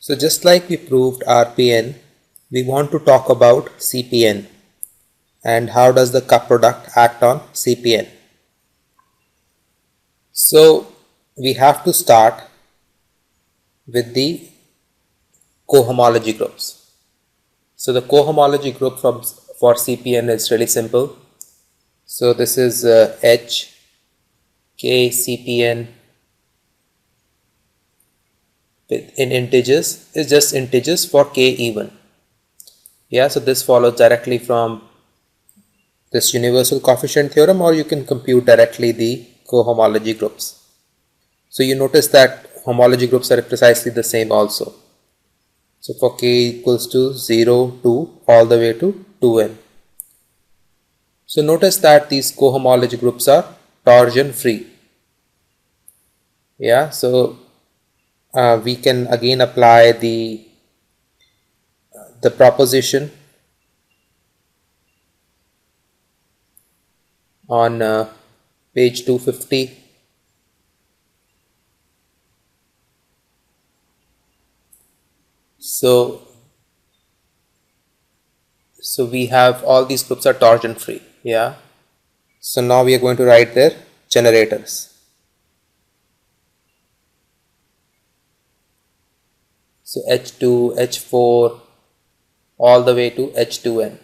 So just like we proved RPN, we want to talk about CPn and how does the cup product act on CPn. So we have to start with the cohomology groups. So the cohomology group for CPn is really simple. So this is H, K, CPn in integers is just integers for K even. Yeah, so this follows directly from this universal coefficient theorem, or you can compute directly the cohomology groups. So you notice that homology groups are precisely the same also. So for K equals to 0 to all the way to 2n. So notice that these cohomology groups are torsion free. Yeah, so we can again apply the proposition on page 250. So we have all these groups are torsion free. Yeah. So now we are going to write their generators. So H2, H4, all the way to H2n.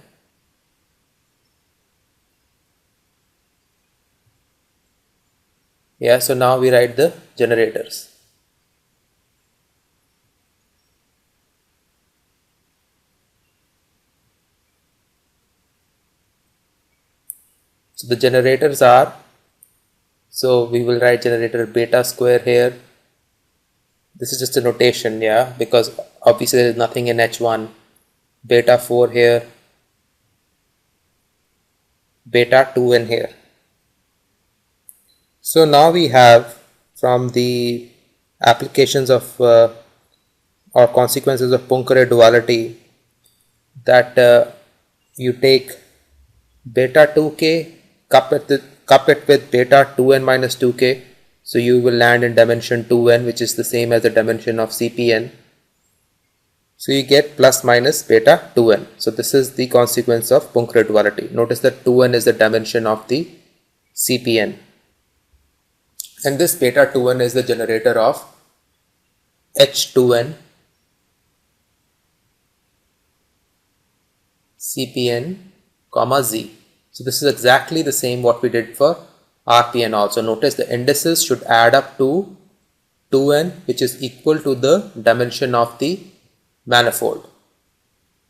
Yeah, so now we write the generators. So the generators are, so we will write generator beta square here. This is just a notation, yeah, because obviously there is nothing in H1. Beta 4 here, beta 2n here. So now we have from the applications of or consequences of Poincare duality that you take beta 2k, cup it with beta 2n minus 2k, so you will land in dimension 2n, which is the same as the dimension of CPn. So you get plus minus beta 2n. So this is the consequence of Poincare duality. Notice that 2n is the dimension of the CPn. And this beta 2n is the generator of H2n, CPn, comma Z. So this is exactly the same what we did for RPN also. Notice the indices should add up to 2n, which is equal to the dimension of the manifold.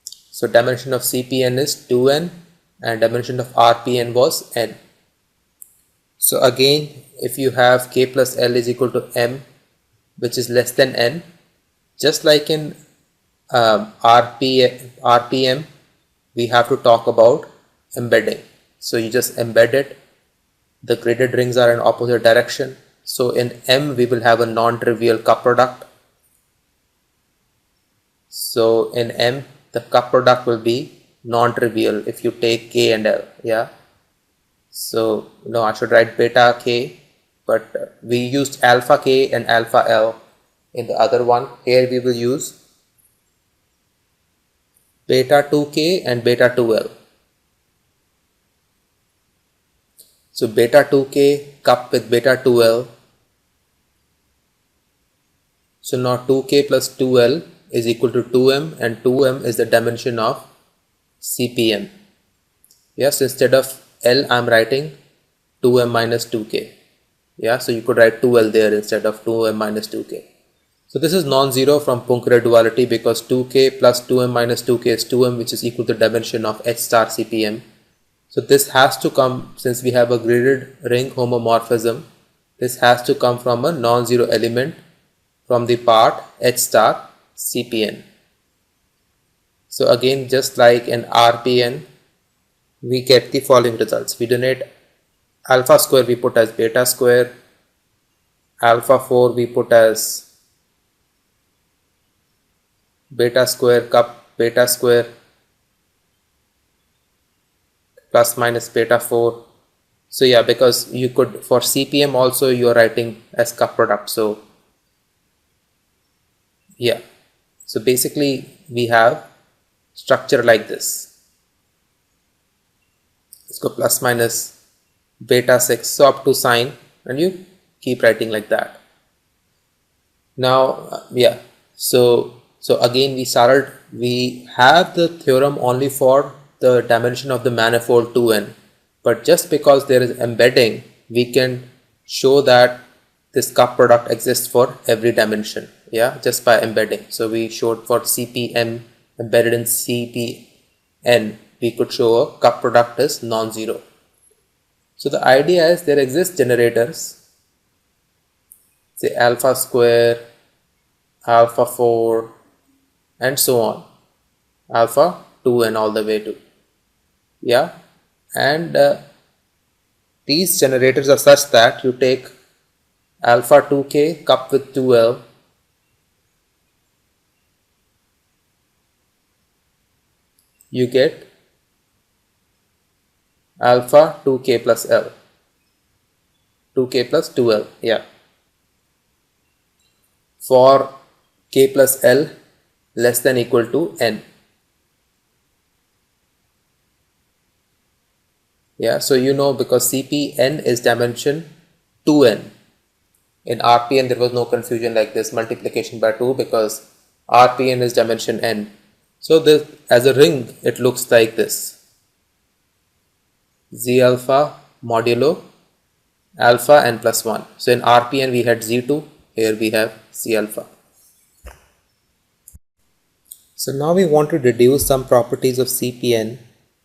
So dimension of CPn is 2n and dimension of RPN was n. So again, if you have K plus L is equal to M, which is less than N, just like in RPM, we have to talk about embedding. So you just embed it. The graded rings are in opposite direction. So in M, we will have a non-trivial cup product. So in M, the cup product will be non-trivial if you take K and L. Yeah. So no, I should write beta K, but we used alpha K and alpha L in the other one. Here we will use beta 2K and beta 2L. So beta 2K cup with beta 2L. So now 2K plus 2L is equal to 2M, and 2M is the dimension of CPM. Yes, instead of L I am writing 2M minus 2K. Yeah, so you could write 2L there instead of 2M minus 2K. So this is non-zero from Poincare duality because 2K plus 2M minus 2K is 2M, which is equal to the dimension of H star CPM. So this has to come, since we have a graded ring homomorphism, this has to come from a non-zero element from the part H star CPN. So again, just like in RPN, we get the following results. We donate alpha square, we put as beta square, alpha 4 we put as beta square cup beta square plus minus beta 4. So yeah, because you could for CPM also you are writing as cup product. So yeah, So basically we have structure like this. Let's go plus minus beta 6, so up to sign, and you keep writing like that. Now yeah, so again we have the theorem only for the dimension of the manifold 2n, but just because there is embedding, we can show that this cup product exists for every dimension, yeah, just by embedding. So we showed for CPm embedded in CPn, we could show a cup product is non-zero. So the idea is there exist generators, say alpha square, alpha 4, and so on, alpha 2 and all the way to, yeah, and these generators are such that you take alpha 2k cup with 2l, you get alpha 2k plus l, 2k plus 2l, yeah. For k plus l less than equal to n, yeah, so you know, because CPn is dimension 2n. In RPn there was no confusion like this, multiplication by 2, because RPn is dimension n. So this, as a ring, it looks like this: Z alpha modulo alpha n plus 1. So in RPn we had Z2, here we have C alpha. So now we want to deduce some properties of CPn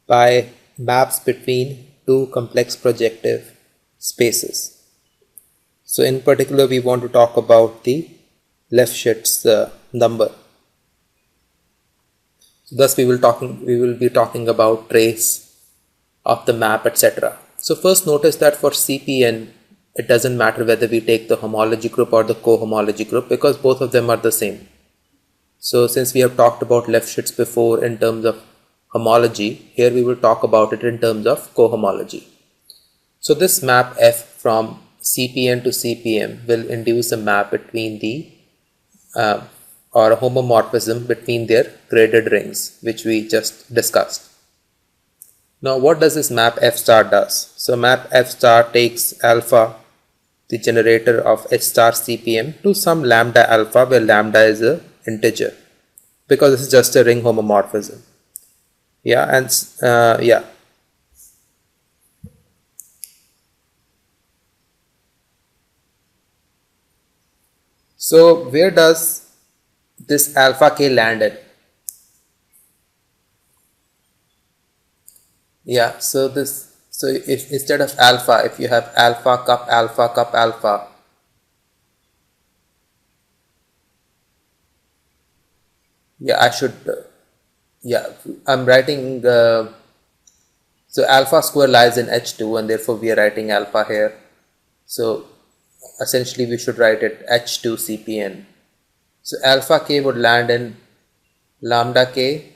by maps between two complex projective spaces. So in particular we want to talk about the Lefschetz number. Thus we will be talking about trace of the map, etc. So first notice that for CPn it doesn't matter whether we take the homology group or the cohomology group, because both of them are the same. So since we have talked about Lefschetz before in terms of homology, here we will talk about it in terms of cohomology. So this map F from CPn to CPm will induce a map between the or a homomorphism between their graded rings, which we just discussed. Now what does this map F star does? So map F star takes alpha, the generator of H star CPm, to some lambda alpha, where lambda is a integer, because this is just a ring homomorphism, yeah, and yeah. So where does this alpha k land at? Yeah, so if instead of alpha, if you have alpha cup alpha cup alpha, yeah, I should yeah, I'm writing so alpha square lies in H2, and therefore we are writing alpha here. So essentially we should write it H2 CPn. So alpha k would land in lambda k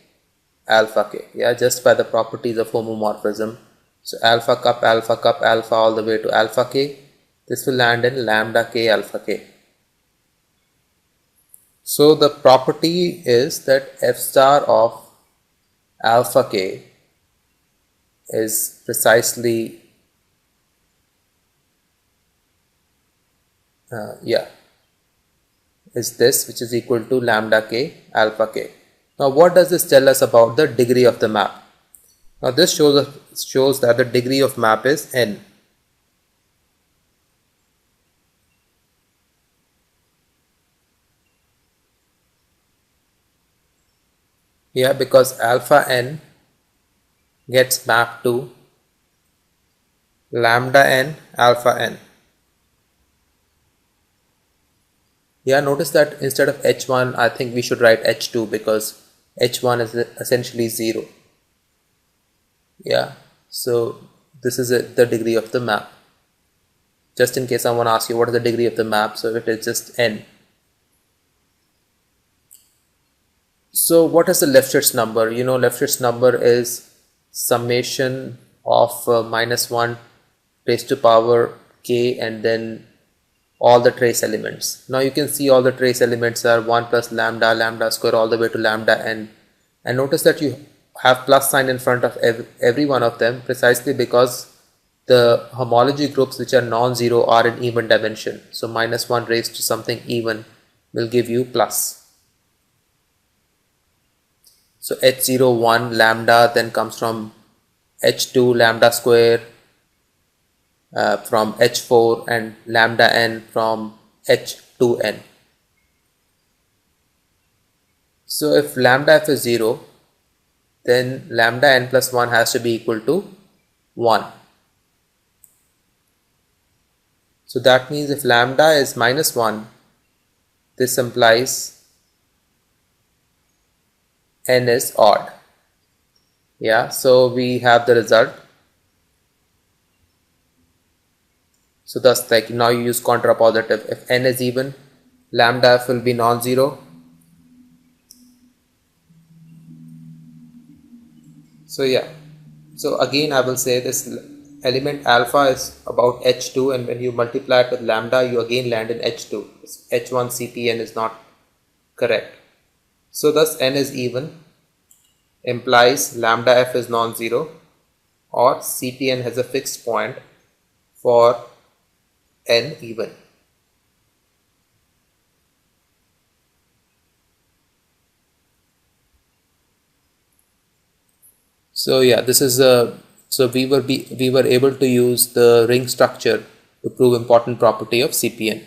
alpha k, yeah, just by the properties of homomorphism. So alpha cup alpha all the way to alpha k, this will land in lambda k alpha k. So the property is that F star of alpha k is precisely is this, which is equal to lambda k alpha k. Now what does this tell us about the degree of the map? Now this shows that the degree of map is n. Yeah, because alpha n gets mapped to lambda n alpha n. Yeah, notice that instead of h1, I think we should write h2, because h1 is essentially 0. Yeah, so this is the degree of the map. Just in case someone asks you what is the degree of the map, so it is just n. So what is the Lefschetz number? You know, Lefschetz number is summation of -1 raised to power k, and then all the trace elements. Now you can see all the trace elements are 1 plus lambda, lambda square all the way to lambda n, and notice that you have plus sign in front of every one of them precisely because the homology groups which are non-zero are in even dimension. So minus 1 raised to something even will give you plus. So h0 1 lambda then comes from h2 lambda square, from h4, and lambda n from h2n. So if lambda f is 0, then lambda n plus 1 has to be equal to 1. So that means if lambda is minus 1, this implies n is odd. Yeah, so we have the result. So thus, like, now you use contrapositive. If n is even, lambda f will be non-zero. So yeah, so again I will say this element alpha is about h2, and when you multiply it with lambda you again land in h2. h1 CPn is not correct. So thus n is even implies lambda f is non-zero, or CPn has a fixed point for n even. So yeah, this is so we were able to use the ring structure to prove important property of CPn.